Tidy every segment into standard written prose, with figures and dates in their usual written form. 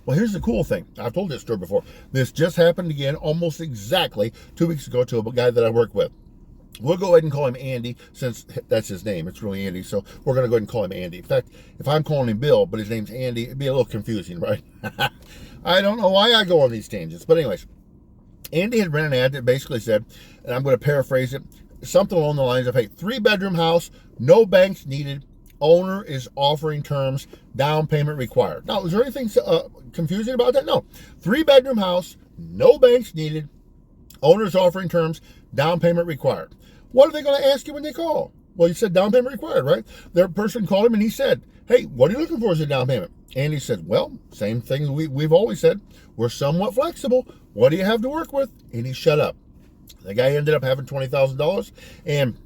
Well, here's the cool thing. I've told this story before. This just happened again almost exactly 2 weeks ago to a guy that I work with. We'll go ahead and call him Andy since that's his name. It's really Andy, so we're going to go ahead and call him Andy. In fact, if I'm calling him Bill, but his name's Andy, it'd be a little confusing, right? I don't know why I go on these tangents. But anyways, Andy had ran an ad that basically said, and I'm going to paraphrase it, something along the lines of, hey, 3-bedroom house, no banks needed, owner is offering terms, down payment required. Now, is there anything confusing about that? No. 3-bedroom house, no banks needed, owner's offering terms, down payment required. What are they going to ask you when they call? Well, you said down payment required, right? Their person called him and he said, hey, what are you looking for as a down payment? And he said, well, same thing we've always said. We're somewhat flexible. What do you have to work with? And he shut up. The guy ended up having $20,000 and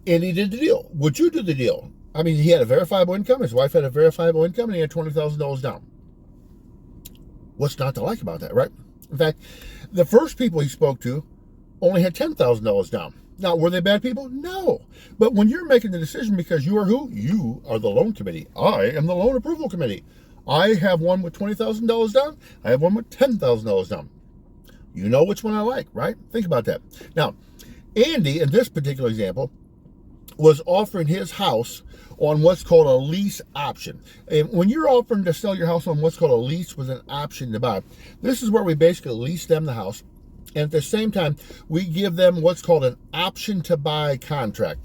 he did the deal. Would you do the deal? I mean, he had a verifiable income. His wife had a verifiable income and he had $20,000 down. What's not to like about that, right? In fact, the first people he spoke to only had $10,000 down. Now, were they bad people? No. But when you're making the decision, because you are who? You are the loan committee. I am the loan approval committee. I have one with $20,000 down. I have one with $10,000 down. You know which one I like, right? Think about that. Now, Andy, in this particular example, was offering his house on what's called a lease option. And when you're offering to sell your house on what's called a lease with an option to buy, this is where we basically lease them the house. And at the same time, we give them what's called an option to buy contract.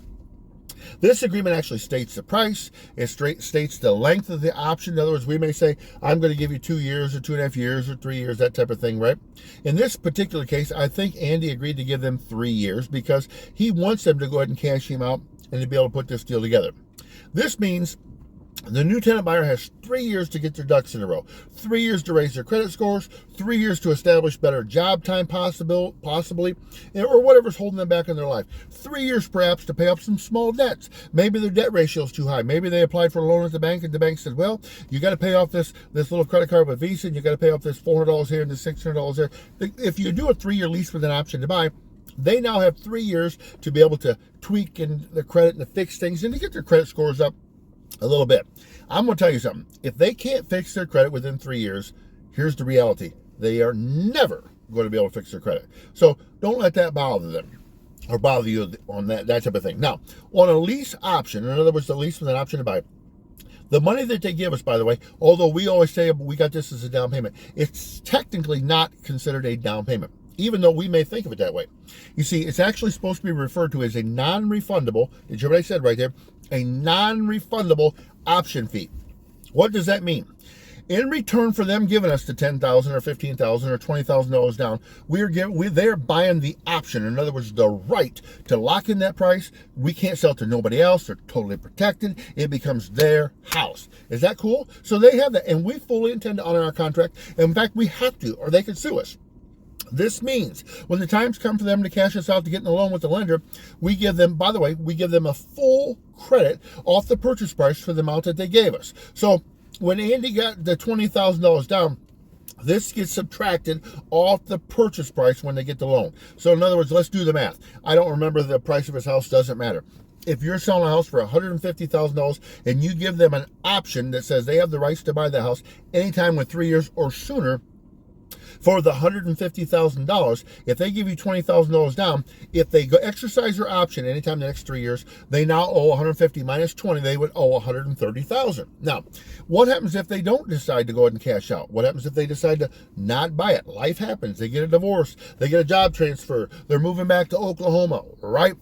This agreement actually states the price. It states the length of the option. In other words, we may say, I'm going to give you 2 years or 2.5 years or 3 years, that type of thing, right? In this particular case, I think Andy agreed to give them 3 years because he wants them to go ahead and cash him out and to be able to put this deal together. This means the new tenant buyer has 3 years to get their ducks in a row, 3 years to raise their credit scores, 3 years to establish better job time possibly, or whatever's holding them back in their life. 3 years perhaps to pay off some small debts. Maybe their debt ratio is too high. Maybe they applied for a loan at the bank and the bank said, well, you got to pay off this little credit card with Visa and you got to pay off this $400 here and this $600 there. If you do a 3-year lease with an option to buy, they now have 3 years to be able to tweak and the credit and to fix things and to get their credit scores up a little bit. I'm going to tell you something. If they can't fix their credit within 3 years, here's the reality. They are never going to be able to fix their credit. So don't let that bother them or bother you on that type of thing. Now, on a lease option, in other words, the lease with an option to buy, the money that they give us, by the way, although we always say we got this as a down payment, it's technically not considered a down payment, even though we may think of it that way. You see, it's actually supposed to be referred to as a non-refundable, did you hear what I said right there? A non-refundable option fee. What does that mean? In return for them giving us the $10,000 or $15,000 or $20,000 down, they're buying the option. In other words, the right to lock in that price. We can't sell it to nobody else. They're totally protected. It becomes their house. Is that cool? So they have that, and we fully intend to honor our contract. In fact, we have to, or they could sue us. This means when the times come for them to cash us out to get in the loan with the lender, we give them, by the way, we give them a full credit off the purchase price for the amount that they gave us. So when Andy got the $20,000 down, this gets subtracted off the purchase price when they get the loan. So in other words, let's do the math. I don't remember the price of his house, doesn't matter. If you're selling a house for $150,000 and you give them an option that says they have the rights to buy the house anytime with 3 years or sooner, for the $150,000, if they give you $20,000 down, if they go exercise their option anytime in the next 3 years, they now owe $150 minus $20, they would owe $130,000. Now, what happens if they don't decide to go ahead and cash out? What happens if they decide to not buy it? Life happens. They get a divorce. They get a job transfer. They're moving back to Oklahoma, right?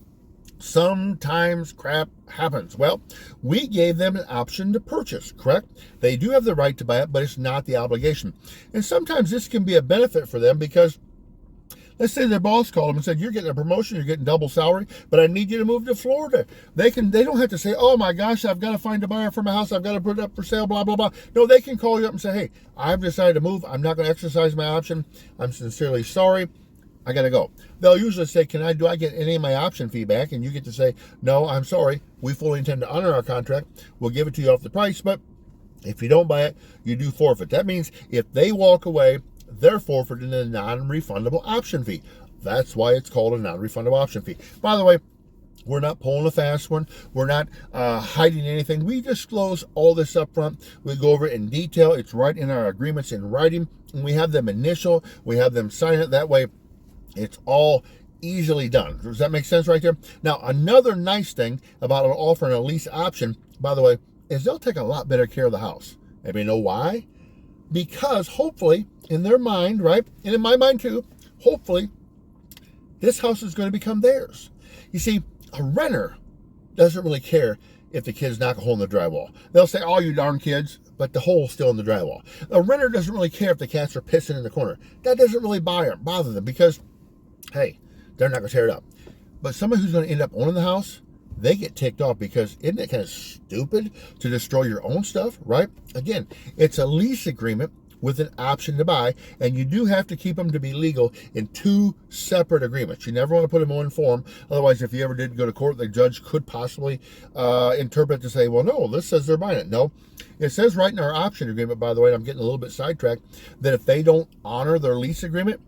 Sometimes crap happens. Well, we gave them an option to purchase, correct? They do have the right to buy it, but it's not the obligation. And sometimes this can be a benefit for them because let's say their boss called them and said, you're getting a promotion, you're getting double salary, but I need you to move to Florida. They don't have to say, oh my gosh, I've got to find a buyer for my house, I've got to put it up for sale, blah, blah, blah. No, they can call you up and say, hey, I've decided to move. I'm not going to exercise my option. I'm sincerely sorry. I got to go. They'll usually say, do I get any of my option fee back? And you get to say, no, I'm sorry. We fully intend to honor our contract. We'll give it to you off the price, but if you don't buy it, you do forfeit. That means if they walk away, they're forfeiting a non-refundable option fee. That's why it's called a non-refundable option fee. By the way, We're not pulling a fast one. We're not hiding anything. We disclose all this up front. We go over it in detail. It's right in our agreements in writing. And we have them initial. We have them sign it. That way, it's all easily done. Does that make sense right there? Now, another nice thing about offering a lease option, by the way, is they'll take a lot better care of the house. Maybe you know why? Because hopefully, in their mind, right, and in my mind too, hopefully, this house is going to become theirs. You see, a renter doesn't really care if the kids knock a hole in the drywall. They'll say, "Oh, you darn kids," but the hole's still in the drywall. A renter doesn't really care if the cats are pissing in the corner. That doesn't really bother them because, hey, they're not going to tear it up. But somebody who's going to end up owning the house, they get ticked off because isn't it kind of stupid to destroy your own stuff, right? Again, it's a lease agreement with an option to buy, and you do have to keep them to be legal in two separate agreements. You never want to put them in one form. Otherwise, if you ever did go to court, the judge could possibly interpret to say, well, no, this says they're buying it. No, it says right in our option agreement, by the way, and I'm getting a little bit sidetracked, that if they don't honor their lease agreement,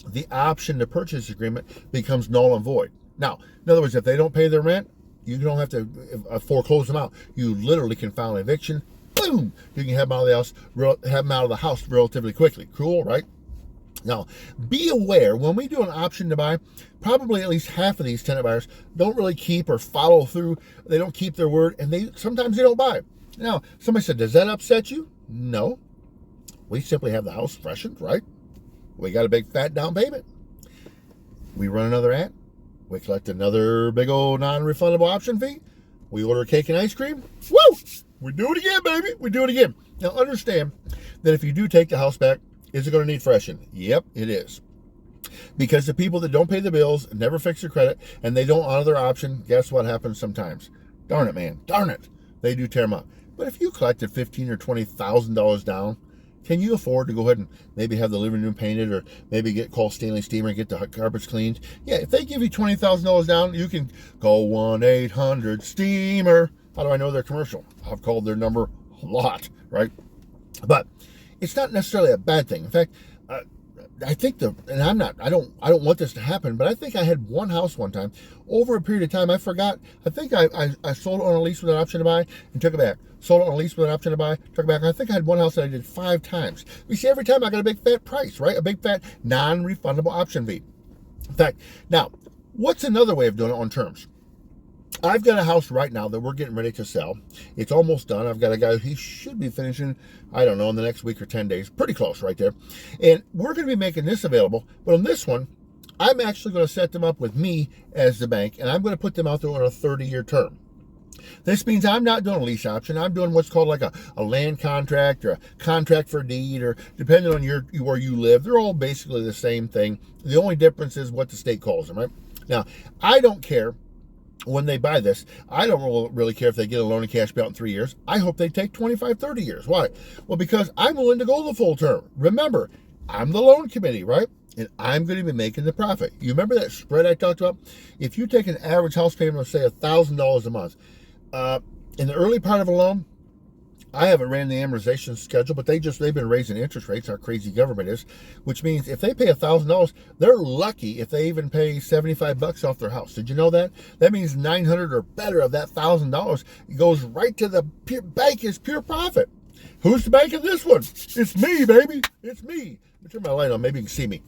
the option to purchase agreement becomes null and void. Now, in other words, if they don't pay their rent, you don't have to foreclose them out. You literally can file an eviction. Boom! You can have them out of the house relatively quickly. Cool, right? Now, be aware, when we do an option to buy, probably at least half of these tenant buyers don't really keep or follow through. They don't keep their word, and sometimes they don't buy. Now, somebody said, does that upset you? No. We simply have the house freshened, right? We got a big fat down payment. We run another ad. We collect another big old non-refundable option fee. We order cake and ice cream. Woo! We do it again, baby. We do it again. Now, understand that if you do take the house back, is it going to need freshened? Yep, it is. Because the people that don't pay the bills, never fix their credit, and they don't honor their option, guess what happens sometimes? Darn it, man. Darn it. They do tear them up. But if you collected $15,000 or $20,000 down, can you afford to go ahead and maybe have the living room painted or maybe call Stanley Steamer and get the carpets cleaned? Yeah, if they give you $20,000 down, you can call 1-800-STEAMER. How do I know their commercial? I've called their number a lot, right? But it's not necessarily a bad thing. In fact, I think I don't want this to happen, but I think I had one house one time over a period of time. I forgot. I think I sold it on a lease with an option to buy and took it back. Sold it on a lease with an option to buy, took it back. I think I had one house that I did 5 times. You see, every time I got a big fat price, right? A big fat non-refundable option fee. In fact, now, what's another way of doing it on terms? I've got a house right now that we're getting ready to sell. It's almost done. I've got a guy, he should be finishing, I don't know, in the next week or 10 days. Pretty close right there. And we're going to be making this available. But on this one, I'm actually going to set them up with me as the bank, and I'm going to put them out there on a 30-year term. This means I'm not doing a lease option. I'm doing what's called like a land contract or a contract for deed, or depending on where you live. They're all basically the same thing. The only difference is what the state calls them, right? Now, I don't care. When they buy this, I don't really care if they get a loan and cash out in 3 years. I hope they take 25, 30 years. Why? Well, because I'm willing to go the full term. Remember, I'm the loan committee, right? And I'm going to be making the profit. You remember that spread I talked about? If you take an average house payment of, say, $1,000 a month, in the early part of a loan, I haven't ran the amortization schedule, but they've been raising interest rates, our crazy government is, which means if they pay $1,000, they're lucky if they even pay $75 off their house. Did you know that? That means $900 or better of that $1,000 goes right to the bank as pure profit. Who's the bank of this one? It's me, baby. It's me. Let me turn my light on. Maybe you can see me.